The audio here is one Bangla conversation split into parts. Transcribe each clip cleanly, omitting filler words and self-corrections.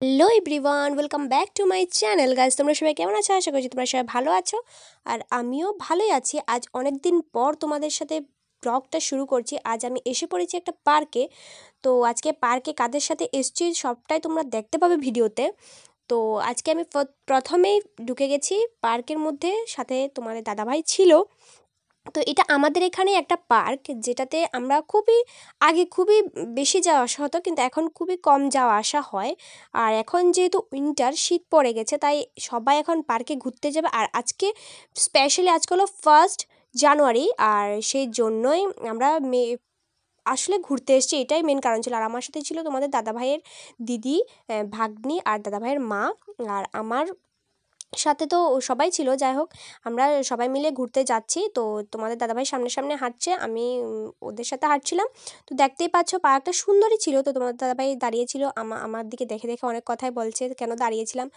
Hello everyone, welcome back to my channel guys. তোমরা সবাই কেমন আছো? আশা করছি তোমরা সবাই ভালো আছো আর আমিও ভালোই আছি। আজ অনেক দিন পর তোমাদের সাথে ব্লগটা শুরু করছি। আজ আমি এসে পড়েছি একটা পার্কে। তো আজকে পার্কে কাদের সাথে এসেছি সবটাই তোমরা দেখতে পাবে ভিডিওতে। তো আজকে আমি প্রথমেই ঢুকে গেছি পার্কের মধ্যে, সাথে তোমাদের দাদাভাই ছিল। তো এটা আমাদের এখানে একটা পার্ক, যেটাতে আমরা খুবই বেশি যাওয়া আসা হতো, কিন্তু এখন খুবই কম যাওয়া আসা হয়। আর এখন যেহেতু উইন্টার, শীত পড়ে গেছে, তাই সবাই এখন পার্কে ঘুরতে যাবে। আর আজকে স্পেশালি আজকে হলো 1 জানুয়ারি, আর সেই জন্যই আমরা আসলে ঘুরতে এসেছি, এটাই মেন কারণ ছিল। আর আমার সাথে ছিল তোমাদের দাদাভাইয়ের দিদি, ভাগ্নি আর দাদাভাইয়ের মা। আর আমার সাথে তো সবাই ছিল। যাই হোক, আমরা সবাই মিলে ঘুরতে যাচ্ছি। তো তোমাদের দাদাভাই সামনে সামনে হাঁটছে, আমি ওদের সাথে হাঁটছিলাম। তো দেখতেই পাচ্ছ পার্কটা সুন্দরই ছিল। তো তোমাদের দাদাভাই দাঁড়িয়েছিল, আমার দিকে দেখে দেখে অনেক কথাই বলছে কেন দাঁড়িয়েছিলাম।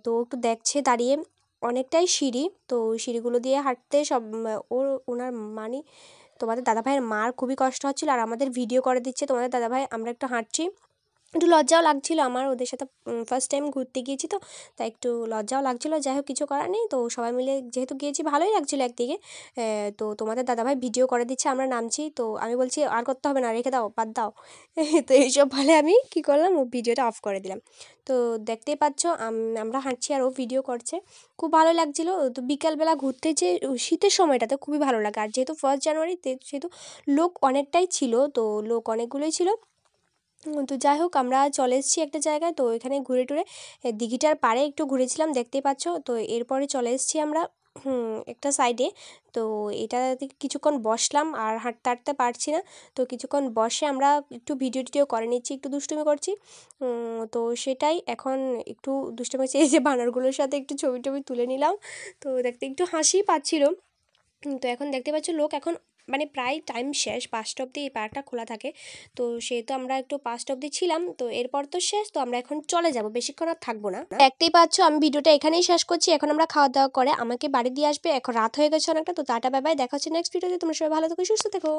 তো একটু দেখছে দাঁড়িয়ে। অনেকটাই সিঁড়ি, তো সিঁড়িগুলো দিয়ে হাঁটতে ওনার মানে তোমাদের দাদাভাইয়ের মার খুবই কষ্ট হচ্ছিল, আর আমাদের ভিডিও করে দিচ্ছে তোমাদের দাদাভাই। আমরা একটু হাঁটছি, একটু লজ্জাও লাগছিল আমার, ওদের সাথে ফার্স্ট টাইম ঘুরতে গিয়েছি, তো তাই একটু লজ্জাও লাগছিলো। যাই হোক, কিছু করার নেই। তো সবাই মিলে যেহেতু গিয়েছি, ভালোই লাগছিলো একদিকে। তো তোমাদের দাদাভাই ভিডিও করে দিচ্ছে, আমরা নামছি। তো আমি বলছি আর করতে হবে না, রেখে দাও, বাদ দাও। তো এইসব বলে আমি কী করলাম, ও ভিডিওটা অফ করে দিলাম। তো দেখতেই পাচ্ছ আমরা হাঁটছি আর ও ভিডিও করছে, খুব ভালো লাগছিলো। তো বিকালবেলা ঘুরতে যে শীতের সময়টাতে খুবই ভালো লাগে। আর যেহেতু 1 জানুয়ারি, সেহেতু লোক অনেকটাই ছিল, তো লোক অনেকগুলোই ছিল। তো যাই হোক, আমরা চলে এসেছি একটা জায়গায়। তো এখানে ঘুরে টুরে দিঘিটার পাড়ে একটু ঘুরেছিলাম, দেখতেই পাচ্ছ। তো এরপরে চলে এসেছি আমরা একটা সাইডে। তো এটাতে কিছুক্ষণ বসলাম, আর হাঁটতে হাঁটতে পারছি না। তো কিছুক্ষণ বসে আমরা একটু ভিডিও টিডিও করে নিচ্ছি, একটু দুষ্টুমি করছি। তো সেটাই এখন একটু দুষ্টুমি করছি, এই যে বানরগুলোর সাথে একটু ছবি টবি তুলে নিলাম। তো দেখতে একটু হাসিই পাচ্ছিল। তো এখন দেখতে পাচ্ছ লোক এখন মানে প্রায় টাইম শেষ, 5টা অবধি এই পার্কটা খোলা থাকে। তো সেহেতু আমরা একটু 5টা অবধি ছিলাম, তো এরপর তো শেষ। তো আমরা এখন চলে যাব, বেশিক্ষণ আর থাকবো না। দেখতেই পাচ্ছ আমি ভিডিওটা এখানেই শেষ করছি। এখন আমরা খাওয়া দাওয়া করে আমাকে বাড়ি দিয়ে আসবে, এখন রাত হয়ে গেছে অনেকটা। তো টাটা বাই বাই, দেখা হচ্ছে নেক্সট ভিডিওতে। তোমরা সবাই ভালো থেকো, সুস্থ থেকো।